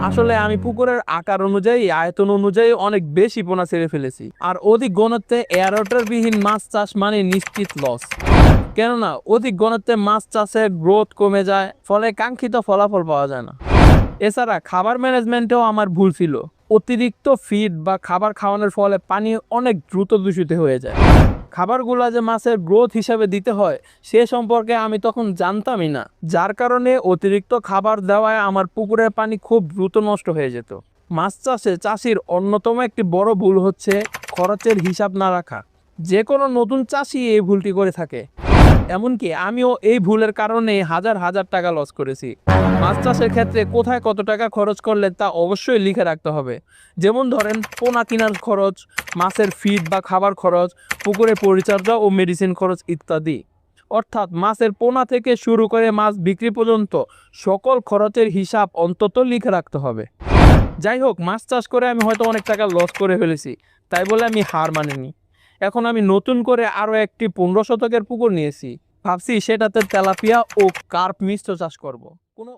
আসলে আমি পুকুরের আকার অনুযায়ী আয়তন অনুযায়ী অনেক বেশি পোনা ছেড়ে ফেলেছি, আর অধিক ঘনত্বে এয়ারওয়াটার বিহীন মাছ চাষ মানে নিশ্চিত লস। কেননা অধিক ঘনত্বে মাছ চাষের গ্রোথ কমে যায়, ফলে কাঙ্ক্ষিত ফলাফল পাওয়া যায় না। এছাড়া খাবার ম্যানেজমেন্টেও আমার ভুল ছিল। অতিরিক্ত ফিড বা খাবার খাওয়ানোর ফলে পানি অনেক দ্রুত দূষিত হয়ে যায়। খাবারগুলা যে মাছের গ্রোথ হিসাবে দিতে হয় সে সম্পর্কে আমি তখন জানতামই না, যার কারণে অতিরিক্ত খাবার দেওয়ায় আমার পুকুরের পানি খুব দ্রুত নষ্ট হয়ে যেত। মাছ চাষে চাষির অন্যতম একটি বড় ভুল হচ্ছে খরচের হিসাব না রাখা। যে কোনো নতুন চাষি এই ভুলটি করে থাকে, এমনকি আমিও এই ভুলের কারণে হাজার হাজার টাকা লস করেছি। মাছ চাষের ক্ষেত্রে কোথায় কত টাকা খরচ করলে তা অবশ্যই লিখে রাখতে হবে। যেমন ধরেন পোনা কেনার খরচ, মাছের ফিড বা খাবার খরচ, পুকুরের পরিচর্যা ও মেডিসিন খরচ ইত্যাদি। অর্থাৎ মাছের পোনা থেকে শুরু করে মাছ বিক্রি পর্যন্ত সকল খরচের হিসাব অন্তত লিখে রাখতে হবে। যাই হোক, মাছ চাষ করে আমি হয়তো অনেক টাকা লস করে ফেলেছি, তাই বলে আমি হার মানিনি। এখন আমি নতুন করে আরও একটি 15 শতকের পুকুর নিয়েছি। ভাবছি সেটাতে তেলাপিয়া ও কার্প মিশ্র চাষ করব। কোনো